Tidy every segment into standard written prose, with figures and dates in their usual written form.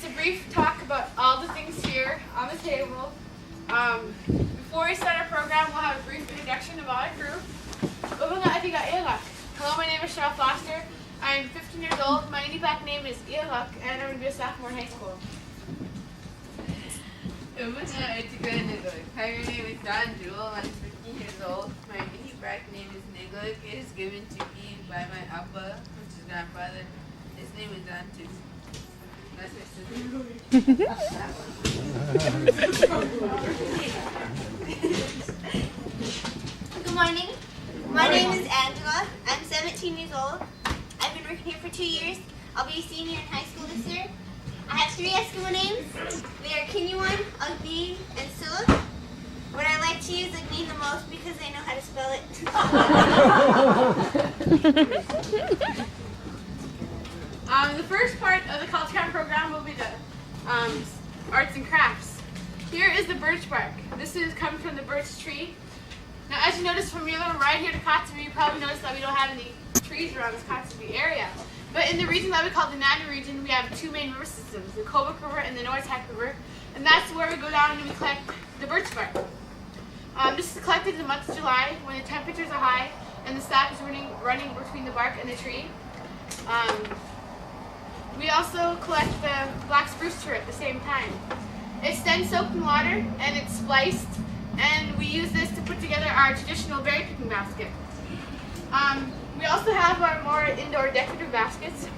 just a brief talk about all the things here on the table. Before we start our program, we'll have a brief introduction about our group. Hello, my name is Cheryl Foster. I'm 15 years old. My Inuit name is Ialuk, and I'm going to be a sophomore in high school. Hi, my name is Don Jewel. I'm 15 years old. My Inuit name is Niguk. It is given to me by my Appa, which is grandfather. His name is Don too. That's my sister. Good morning. My name is Angela. I'm 17 years old. I've been working here for 2 years. I'll be a senior in high school this year. I have 3 Eskimo names. They are Kinyuan, Ugbi, and Siluk. But I like to use Ugbi the most because I know how to spell it. The first part of the College Camp program will be the arts and crafts. Here is the birch bark. This is coming from the birch tree. Now, as you notice from your little ride here to Kotzebue, you probably noticed that we don't have any trees around this Kotzebue area. But in the region that we call the Nanu region, we have 2 main river systems, the Kobuk River and the Noatak River. And that's where we go down and we collect the birch bark. This is collected in the month of July when the temperatures are high and the sap is running between the bark and the tree. We also collect the black spruce tree at the same time. It's then soaked in water and it's spliced, and we use this to put together our traditional berry picking basket. We also have our more indoor decorative baskets.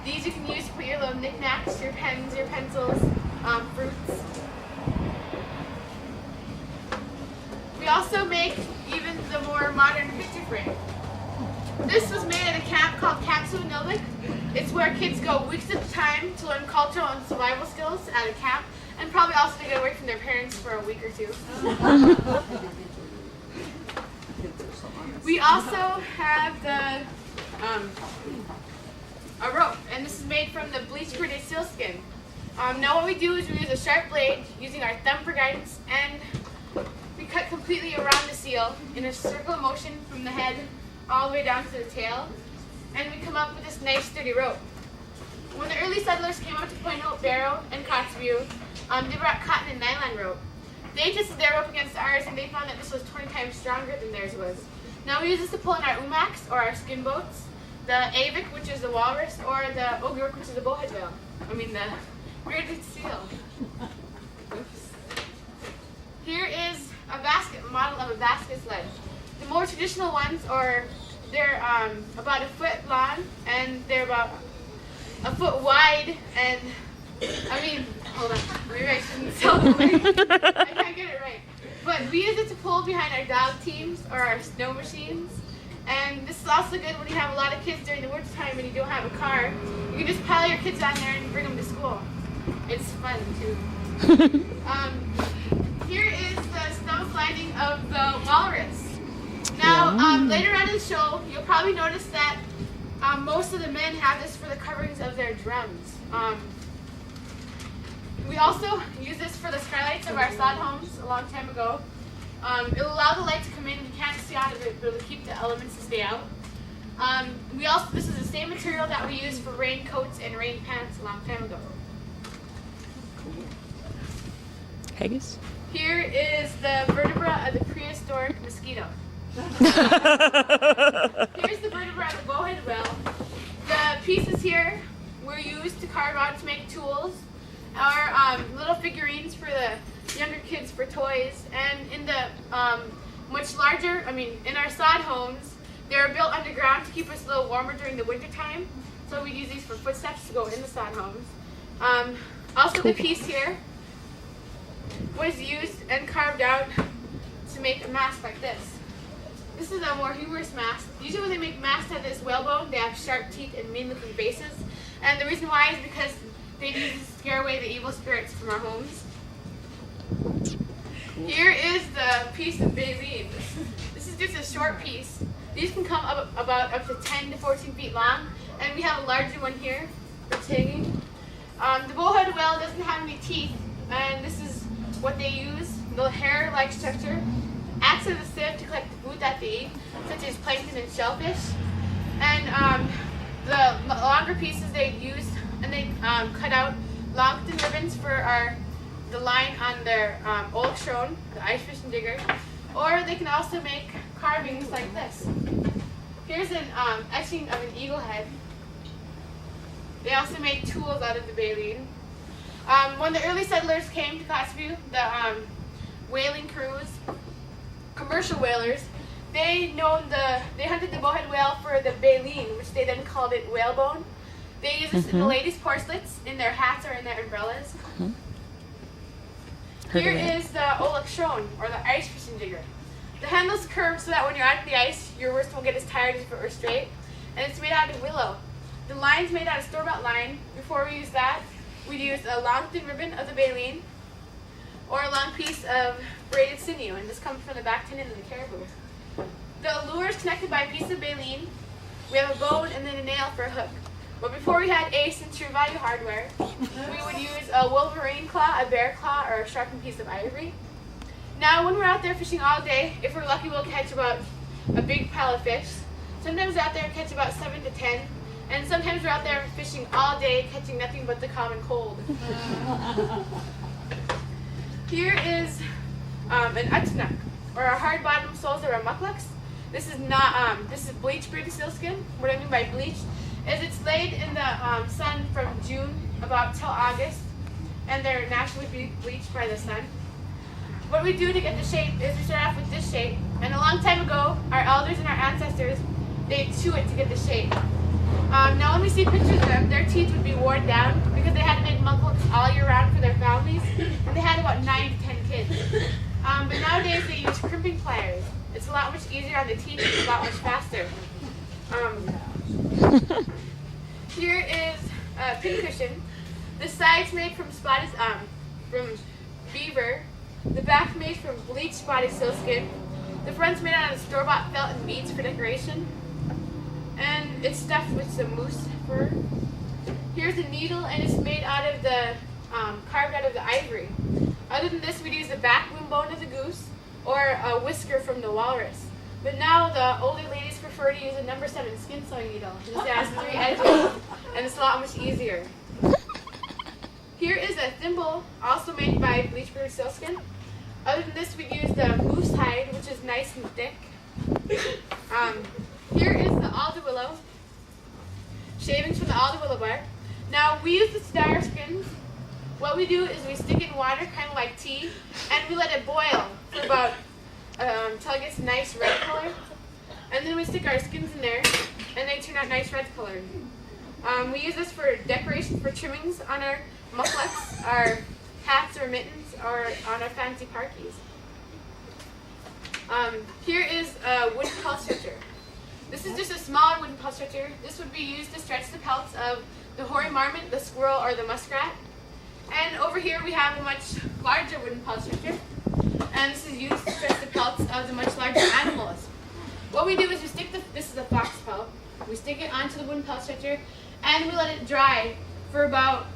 These you can use to put your little knickknacks, your pens, your pencils, fruits. We also make even the more modern picture frame. This was made at a camp called Camp Suvanilvik. It's where kids go weeks at a time to learn cultural and survival skills at a camp, and probably also to get away from their parents for a week or 2. We also have a rope, and this is made from the bleached graded sealskin. Now what we do is we use a sharp blade using our thumb for guidance, and we cut completely around the seal in a circular motion from the head all the way down to the tail, and we come up with this nice sturdy rope. When the early settlers came out to Point Hope, Barrow, and Kotzebue, they brought cotton and nylon rope. They tested their rope against ours, and they found that this was 20 times stronger than theirs was. Now we use this to pull in our umaks, or our skin boats, the avik, which is the walrus, or the ogurk, which is the bowhead whale. The bearded seal. Oops. Here is a model of a basket sled. The more traditional ones they're about a foot long, and they're about a foot wide, and hold on, maybe I shouldn't tell the way. I can't get it right. But we use it to pull behind our dog teams or our snow machines. And this is also good when you have a lot of kids during the winter time and you don't have a car. You can just pile your kids on there and bring them to school. It's fun too. Here is the snow sliding of the walrus. Now, later on in the show, you'll probably notice that most of the men have this for the coverings of their drums. We also use this for the skylights of our sod homes a long time ago. It'll allow the light to come in. You can't see out of it, but it'll keep the elements to stay out. This is the same material that we used for raincoats and rain pants a long time ago. Haggis? Here is the vertebra of the prehistoric mosquito. Here's the vertebra of the bowhead whale. The pieces here were used to carve out to make tools, or little figurines for the younger kids for toys. And in the much larger, in our sod homes, they were built underground to keep us a little warmer during the winter time. So we use these for footsteps to go in the sod homes. Also, the piece here was used and carved out to make a mask like this. This is a more humorous mask. Usually when they make masks out of this whalebone, they have sharp teeth and mean-looking faces. And the reason why is because they use to scare away the evil spirits from our homes. Here is the piece of baleen. This is just a short piece. These can come up to 10 to 14 feet long, and we have a larger one here for tagging. The bowhead whale doesn't have any teeth, and this is what they use. The hair-like structure acts as a sieve to collect the food that they eat, such as plankton and shellfish. And the longer pieces they use, and they cut out long thin ribbons for the line on their old shone, the ice fishing digger, or they can also make carvings like this. Here's an etching of an eagle head. They also made tools out of the baleen. When the early settlers came to Classview, the whaling crews, commercial whalers, they hunted the bowhead whale for the baleen, which they then called it whalebone. They use this in the ladies' corselets, in their hats, or in their umbrellas. Here is the Olak Shone, or the ice fishing digger. The handle's curved so that when you're out on the ice, your wrist won't get as tired as if it were straight. And it's made out of willow. The line's made out of store-bought line. Before we use that, we'd use a long thin ribbon of the baleen, or a long piece of braided sinew, and this comes from the back tendon of the caribou. The lure is connected by a piece of baleen. We have a bone and then a nail for a hook. But before we had Ace and True Value hardware, we would use a wolverine claw, a bear claw, or a sharpened piece of ivory. Now, when we're out there fishing all day, if we're lucky, we'll catch about a big pile of fish. Sometimes out there catch about 7 to 10, and sometimes we're out there fishing all day, catching nothing but the common cold. Here is an utnak, or a hard-bottom soles or a mucklucks. This is bleached British sealskin. What I mean by bleached is it's laid in the sun from June about till August, and they're naturally bleached by the sun. What we do to get the shape is we start off with this shape, and a long time ago, our elders and our ancestors, they chew it to get the shape. Now when we see pictures of them, their teeth would be worn down because they had to make mucklucks all year round for their families, and they had about 9 to 10 kids. But nowadays they use crimping pliers. It's a lot much easier on the teeth, it's a lot much faster. Here is a pincushion. The side's made from from beaver. The back's made from bleached spotted sealskin. The front's made out of store-bought felt and beads for decoration. And it's stuffed with some moose fur. Here's a needle, and it's made out of carved out of the ivory. Other than this, we'd use the backbone bone of the goose or a whisker from the walrus. But now the older ladies prefer to use a number 7 skin sewing needle. This has 3 edges, and it's a lot much easier. Here is a thimble, also made by bleached British sealskin. Other than this, we use the moose hide, which is nice and thick. Here is the alder willow, shavings from the alder willow bark. Now, we use the star skins. What we do is we stick it in water, kind of like tea, and we let it boil for about until it gets a nice red color. And then we stick our skins in there, and they turn out nice red color. We use this for decoration, for trimmings on our mucklucks, our hats or mittens, or on our fancy parkies. Here is a wooden pelt stretcher. This is just a smaller wooden pelt stretcher. This would be used to stretch the pelts of the hoary marmot, the squirrel, or the muskrat. And over here we have a much larger wooden pelt stretcher. And this is used to stretch the pelts of the much larger animals. What we do is we stick this is a fox pelt. We stick it onto the wooden pelt stretcher, and we let it dry for about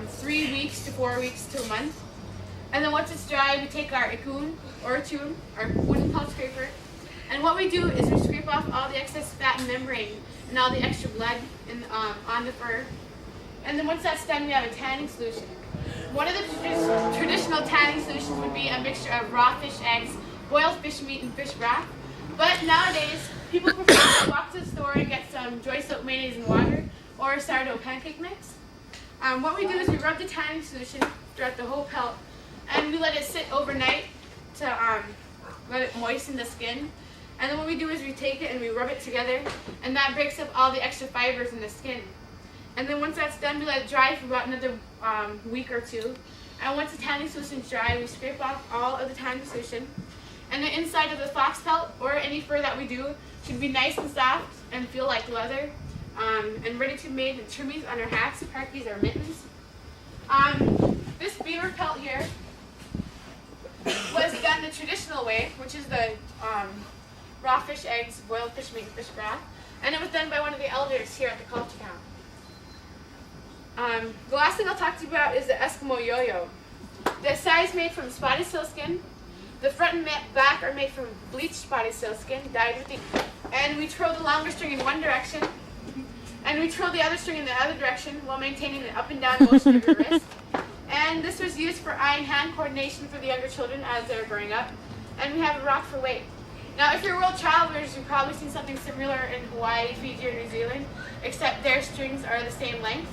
3 weeks to 4 weeks to a month. And then once it's dry, we take our ikun or tune, our wooden pelt scraper, and what we do is we scrape off all the excess fat and membrane and all the extra blood on the fur. And then once that's done, we have a tanning solution. One of the traditional tanning solutions would be a mixture of raw fish eggs, boiled fish meat, and fish broth. But nowadays, people prefer to walk to the store and get some joy soap mayonnaise and water, or a sourdough pancake mix. What we do is we rub the tanning solution throughout the whole pelt, and we let it sit overnight to let it moisten the skin. And then what we do is we take it and we rub it together, and that breaks up all the extra fibers in the skin. And then once that's done, we let it dry for about another week or 2. And once the tanning solution is dry, we scrape off all of the tanning solution. And the inside of the fox pelt, or any fur that we do, should be nice and soft and feel like leather, and ready to be made into trimmings on our hats, parkies, or mittens. This beaver pelt here was done the traditional way, which is the raw fish eggs, boiled fish meat, and fish broth. And it was done by one of the elders here at the culture camp. The last thing I'll talk to you about is the Eskimo yo-yo. The side's made from spotted sealskin. The front and back are made from bleached spotted sealskin, dyed with ink. And we throw the longer string in one direction, And we twirl the other string in the other direction while maintaining the up and down motion of your wrist. And this was used for eye and hand coordination for the younger children as they're growing up. And we have a rock for weight. Now, if you're world travelers, you've probably seen something similar in Hawaii, Fiji, or New Zealand, except their strings are the same length.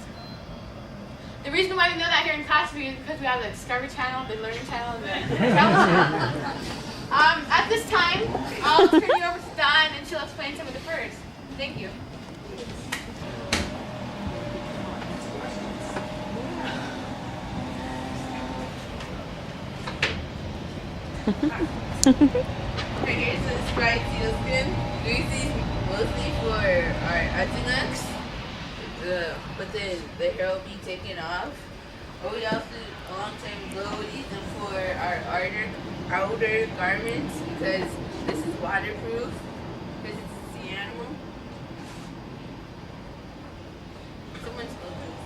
The reason why we know that here in class is because we have the Discovery Channel, the Learning Channel, and the Travel Channel. At this time, I'll turn you over to Dawn, and she'll explain some of the furs. Thank you. Here's the striped sealskin. We use these mostly for our Atinaks, but then the hair will be taken off. Or we also, a long time ago, we used them for our outer garments because this is waterproof, because it's a sea animal. Someone spilled this.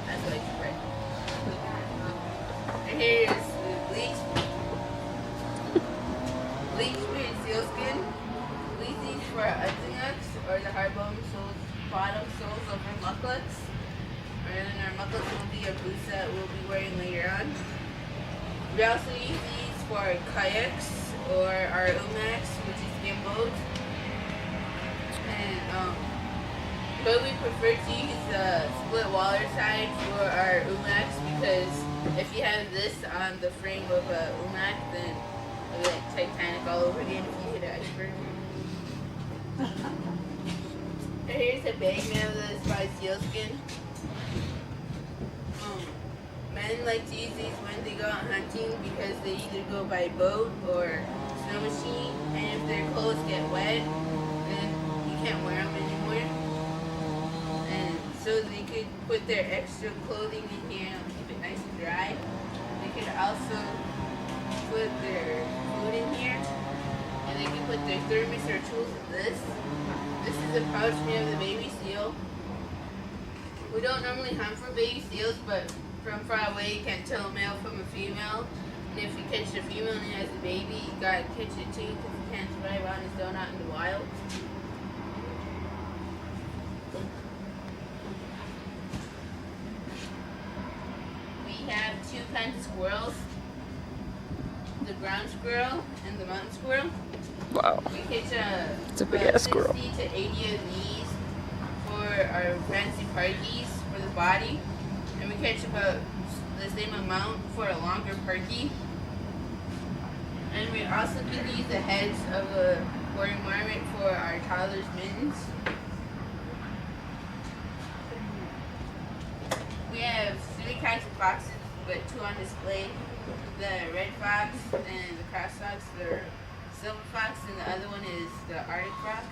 That's what I spread. And here is the bleach sealskin. We use these for our Atinaks, or the hard-bone soles, bottom soles of our muklets. And then our muklets will be our boots that we'll be wearing later on. We also use these for our kayaks or our umaks, which is gimbals. And but we prefer to use the split water side for our umaks because if you have this on the frame of a umak, then it'll be like Titanic all over again if you hit an iceberg. And here's a bag made of the spice sealskin. Men like to use these when they go out hunting because they either go by boat or snow machine, and if their clothes get wet, then you can't wear them anymore. And so they could put their extra clothing in here and keep it nice and dry. They could also put their food in here, and they can put their thermos or tools in this. This is a pouch made of the baby seal. We don't normally hunt for baby seals, but from far away you can't tell a male from a female. And if you catch a female and it has a baby, you gotta catch it too because you can't survive on its own out in the wild. We have two kinds of squirrels. The ground squirrel and the mountain squirrel. Wow. We catch It's a big ass squirrel. 60 to 80 of these for our fancy parkies for the body. And we catch about the same amount for a longer parkie. And we also can use the heads of a boring marmot for our toddler's mittens. We have three kinds of foxes, but two on display. The red fox and the cross fox, the silver fox, and the other one is the Arctic fox.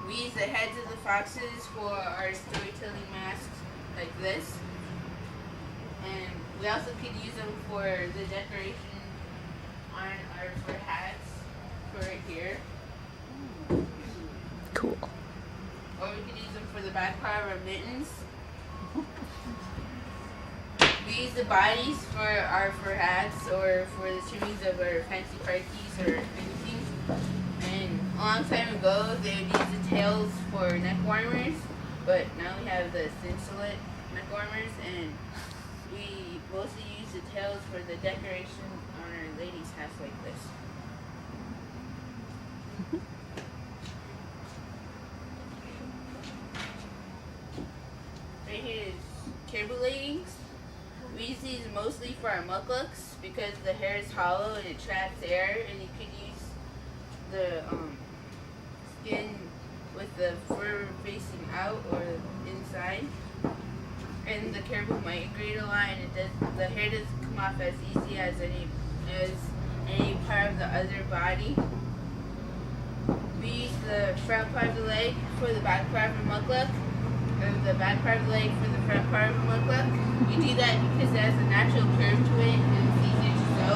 We use the heads of the foxes for our storytelling masks like this. And we also could use them for the decoration on our fur hats for right here. Cool. Or we could use them for the back part of our mittens. We use the bodies for our fur hats or for the trimmings of our fancy parkies or anything. And a long time ago, they would use the tails for neck warmers, but now we have the cinchlet neck warmers, and we mostly use the tails for the decoration on our ladies' hats like this. Right here is caribou leggings. We use these mostly for our mucklucks because the hair is hollow and it traps air, and you could use the skin with the fur facing out or inside. And the caribou migrate a lot, and the hair doesn't come off as easy as any part of the other body. We use the front part of the leg for the back part of a muckluck, and the back part of the leg for the front part of a muckluck. We do that because it has a natural curve to it and it's easier to sew.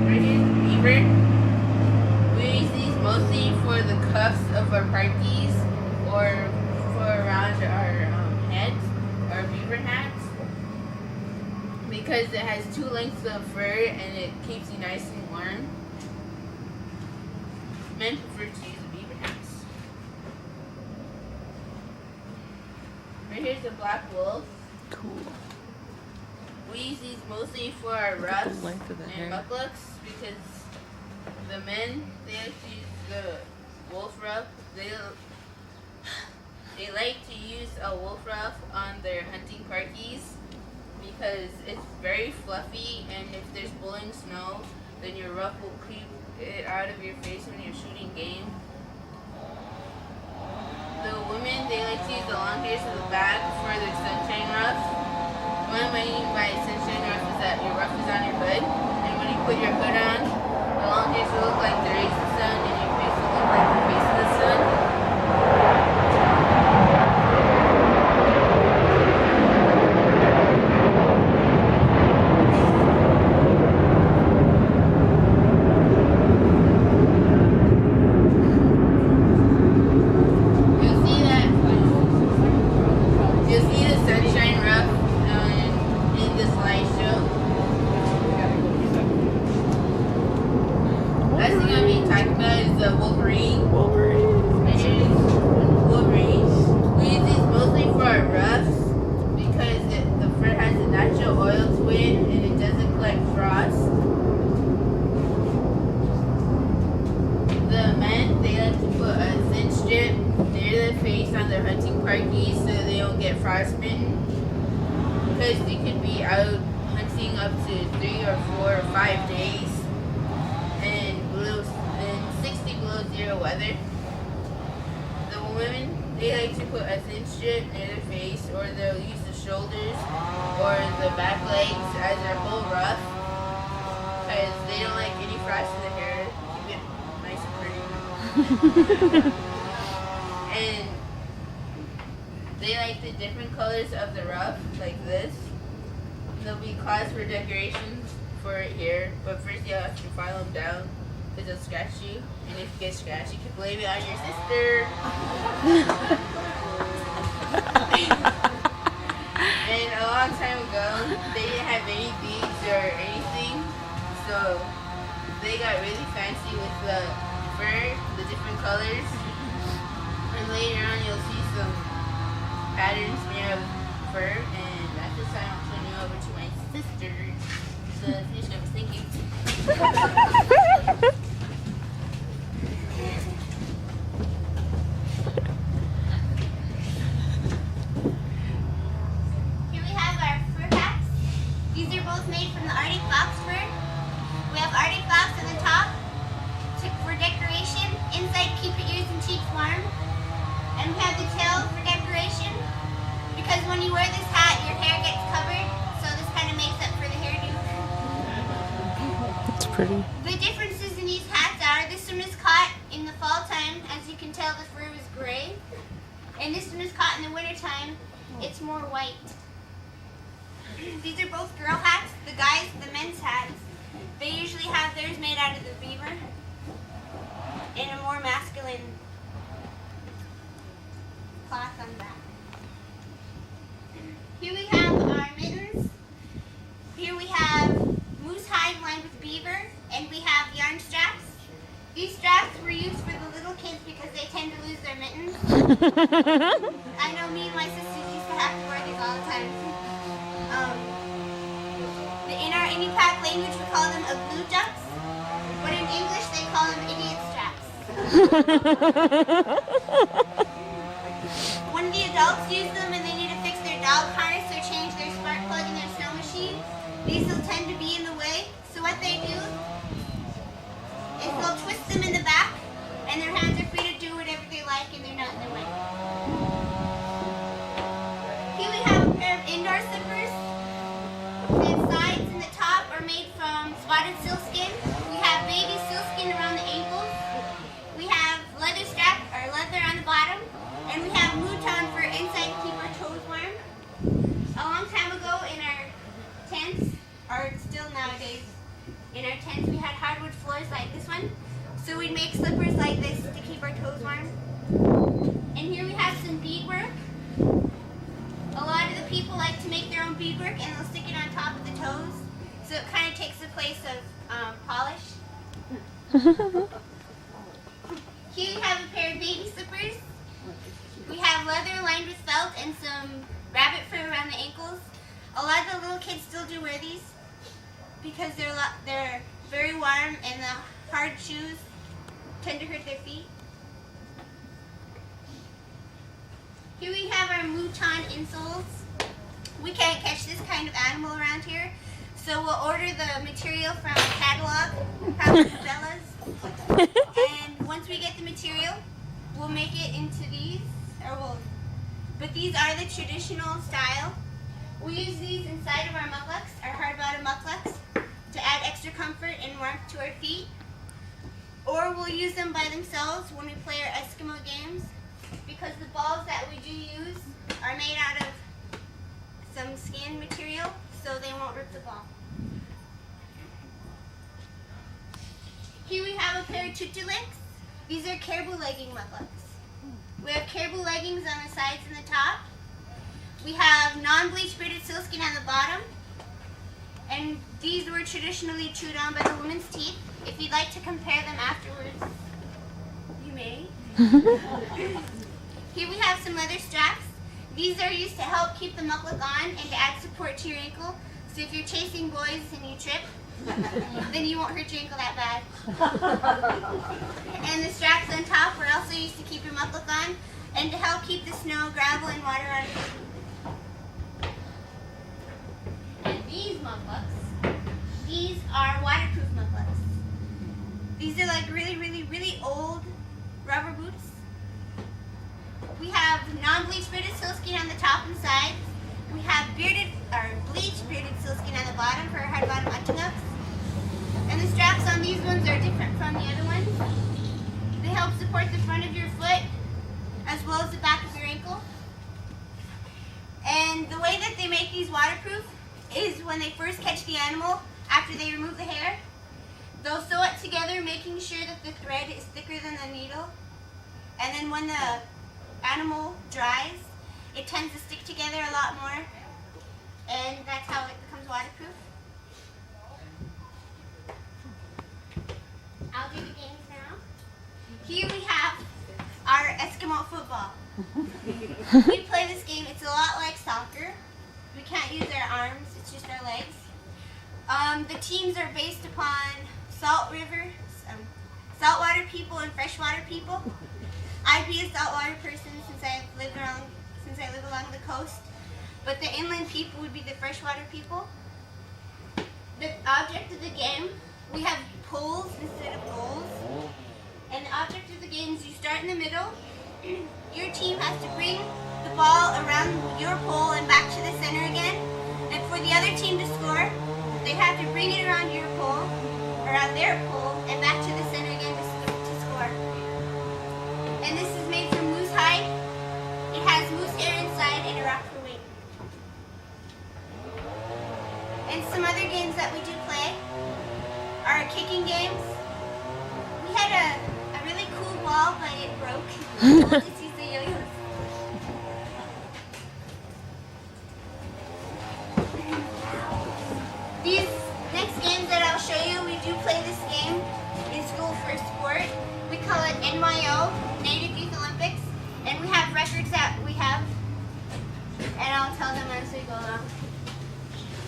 Right here's the beaver. We use these mostly for the cuffs of our parkies or for around our heads, our beaver hats, because it has two lengths of fur and it keeps you nice and warm. men prefer to use the beaver hats. Right here's the black wolf. Cool. We use these mostly for our ruffs the length of the hair. and mucklucks because the men, they like to use the wolf ruff. They like to use a wolf ruff on their hunting parkies because it's very fluffy, and if there's blowing snow, then your ruff will creep it out of your face when you're shooting game. The women, they like to use the long hairs of the back for their sunshine ruff. What I mean by sunshine ruff is that your ruff is on your hood, and when you put your hood on, the long hairs will look like the rays of the sun, and your face will look like the face of the sun. You'll see the sunshine ruff in the slideshow. Last thing I'm being talking about is the Wolverine. Wolverine. Wolverine. We use these mostly for our ruffs because the fur has a natural oil to it and it doesn't collect frost. The men, they like to put a thin strip near the face on their hunting parkies so they don't get frostbitten. Because they could be out hunting up to 3 or 4 or 5 days in 60 below zero weather. The women, they like to put a thin strip near their face, or they'll use the shoulders or the back legs as their whole ruff because they don't like any frost in the hair to keep it nice and pretty. And they like the different colors of the ruff, like this. There'll be claws for decorations for it here, but first you'll have to file them down because they'll scratch you. And if you get scratched, you can blame it on your sister. And a long time ago, they didn't have any beads or anything, so they got really fancy with the fur, the different colors. And later on, you'll see some patterns made of fur. And at this time, I'm turning over to my sister to finish up thinking. Here we have our fur hats. These are both made from the Arctic fox fur. We have Arctic fox on the top for decoration. Inside, keep your ears and cheeks warm. And we have the tail for decoration. Because when you wear this hat, your hair gets covered. So this kind of makes up for the hairdo. It's pretty. The differences in these hats are, this one is caught in the fall time. As you can tell, the fur is gray. And this one is caught in the winter time. It's more white. These are both girl hats. The guys, the men's hats, they usually have theirs made out of the beaver in a more masculine cloth on the back. Here we have our mittens. Here we have moose hide lined with beaver, and we have yarn straps. These straps were used for the little kids because they tend to lose their mittens. I know me and my sisters used to have to wear these all the time. In our Inuit language, we call them glue ducks, but in English, they call them idiot straps. When the adults use them and they need to fix their dog harness or change their spark plug in their snow machine, these will tend to be in the way. So what they do is they'll twist them in the back, and their hands are free to do whatever they like, and they're not in their way. Here we have a pair of indoor slippers. The sides and the top are made from spotted sealskin. We have baby sealskin around the ankles. We have leather strap or leather on the bottom. And we have mouton for inside to keep our toes warm. A long time ago in our tents, or still nowadays, in our tents we had hardwood floors like this one. So we'd make slippers like this to keep our toes warm. And here we have some beadwork. A lot of the people like to make their own beadwork and they'll stick it on top of the toes. So it kind of takes the place of polish. Here we have a pair of baby slippers. We have leather lined with felt and some rabbit fur around the ankles. A lot of the little kids still do wear these because they're very warm and the hard shoes tend to hurt their feet. Here we have our mouton insoles. We can't catch this kind of animal around here, so we'll order the material from a catalog, probably Cabela's. And once we get the material, we'll make it into these, but these are the traditional style. We use these inside of our mucklucks, our hard-bottom mucklucks, to add extra comfort and warmth to our feet. Or we'll use them by themselves when we play our Eskimo games, because the balls that we do use are made out of some skin material, so they won't rip the ball. Here we have a pair of tutulinks. These are caribou legging mucklucks. We have caribou leggings on the sides and the top. We have non-bleach bearded sealskin on the bottom. And these were traditionally chewed on by the women's teeth. If you'd like to compare them afterwards, you may. Here we have some leather straps. These are used to help keep the muckluck on and to add support to your ankle. So if you're chasing boys and you trip, then you won't hurt your ankle that bad. And the straps on top are also used to keep your muckluck on and to help keep the snow, gravel, and water out of your feet. And these mucklucks, these are waterproof mucklucks. These are like really, really, really old rubber boots. We have non-bleach bearded sealskin on the top and sides. We have bleached bearded sealskin on the bottom for our hard bottom hunting-ups. And the straps on these ones are different from the other ones. They help support the front of your foot as well as the back of your ankle. And the way that they make these waterproof is when they first catch the animal, after they remove the hair, they'll sew it together, making sure that the thread is thicker than the needle. And then when the animal dries, it tends to stick together a lot more, and that's how it becomes waterproof. I'll do the games now. Here we have our Eskimo football. We play this game. It's a lot like soccer. We can't use our arms, it's just our legs. The teams are based upon saltwater people and freshwater people. I'd be a saltwater person since I live along the coast, but the inland people would be the freshwater people. The object of the game, we have poles instead of goals. And the object of the game is you start in the middle. Your team has to bring the ball around your pole and back to the center again. And for the other team to score, they have to bring it around their pole, and back to the center again to score. And this is made from moose hide. It has moose hair inside and a rock for weight. And some other games that we do play are kicking games. We had a really cool ball, but it broke. We'll just use the yo-yos. These next games that I'll show you, we do play this game in school for sport. We call it NYO, Native Youth Olympics, and we have records that we have, and I'll tell them as we go along.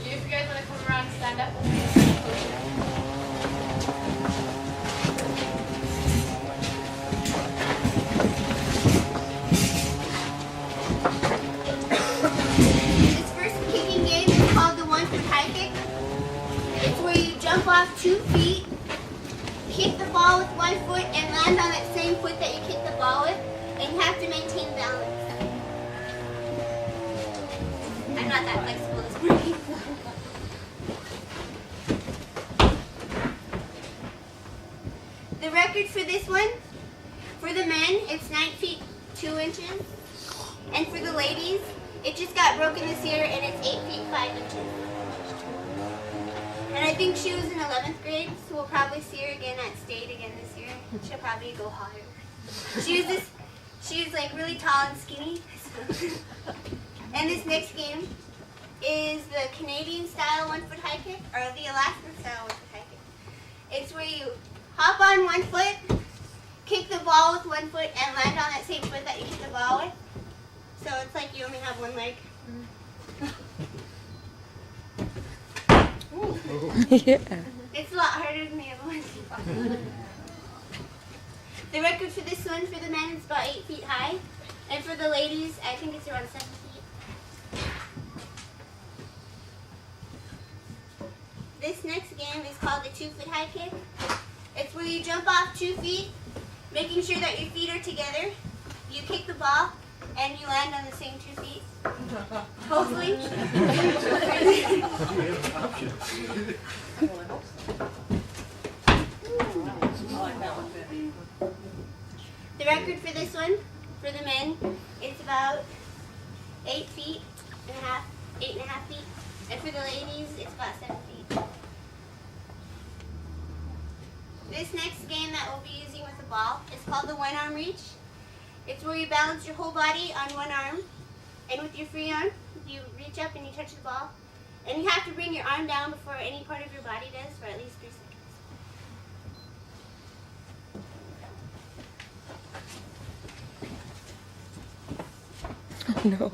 If you guys want to come around and stand up. This first kicking game is called the 1-foot high kick. It's where you jump off 2 feet, kick the ball with 1 foot, and land on that same foot that you kicked the ball with, and you have to maintain balance. I'm not that flexible this morning. The record for this one, for the men, it's 9 feet 2 inches. And for the ladies, it just got broken this year and it's 8 feet 5 inches. And I think she was in 11th grade, so we'll probably see her again at state again this year. She'll probably go higher. She's like really tall and skinny. And this next game is the Canadian style 1-foot high kick, or the Alaskan style 1-foot high kick. It's where you hop on 1 foot, kick the ball ball with one foot and land on that same foot that you hit the ball with. So it's like you only have one leg. Yeah. It's a lot harder than the other one. The record for this one for the men is about 8 feet high. And for the ladies, I think it's around 7 feet. This next game is called the 2-foot high kick. It's where you jump off 2 feet, making sure that your feet are together. You kick the ball, and you land on the same 2 feet. Hopefully. The record for this one, for the men, is about 8 feet and a half, 8.5 feet. And for the ladies, it's about 7 feet. This next game that we'll be using with the ball is called the one-arm reach. It's where you balance your whole body on one arm, and with your free arm, you reach up and you touch the ball. And you have to bring your arm down before any part of your body does for at least 3 seconds. Oh no.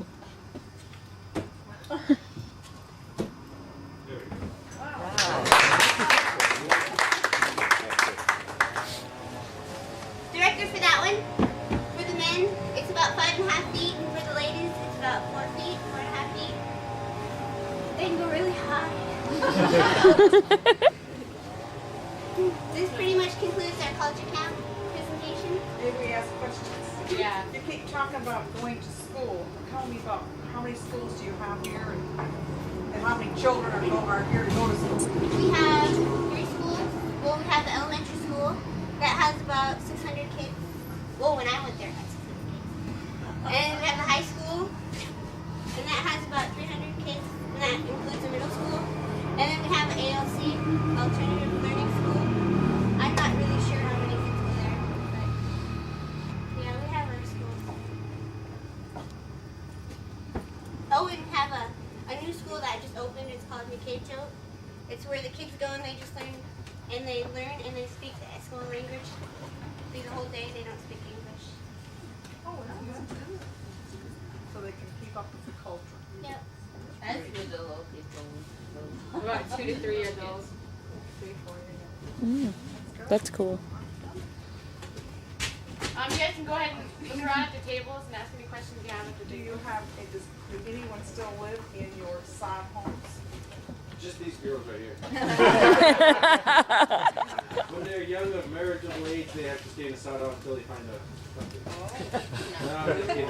The record for that one, for the men, it's about 5.5 feet, and for the ladies, it's about 4 feet, 4.5 feet. They can go really high. This pretty much concludes our culture camp presentation. Maybe we ask questions. Yeah. You keep talking about going to school. Tell me about how many schools do you have here and how many children are here to go to school? We have 3 schools. Well, we have the elementary school that has about 600 kids. Well, when I went there, it had 600 kids. And we have the high school, and that has about 300 kids, and that includes the middle school. And then we have an ALC, Alternative Learning School. I'm not really sure how many kids go there, but yeah, we have our schools. Oh, and we have a new school that just opened. It's called Mikacho. It's where the kids go and they just learn and they speak the Eskimo language. The whole day they don't speak English. Oh, that's good. So they can keep up with the culture. Yep. That's for the little people. About 2 to 3 years old. 3, 4 years old. Mm, that's cool. You guys can go ahead and look around at the tables and ask any questions you have at the Do table. you have, does anyone still live in your sod homes? Just these girls right here. When they're young of marriageable age, they have to stay in the sod house until they find a husband. No, I'm just kidding.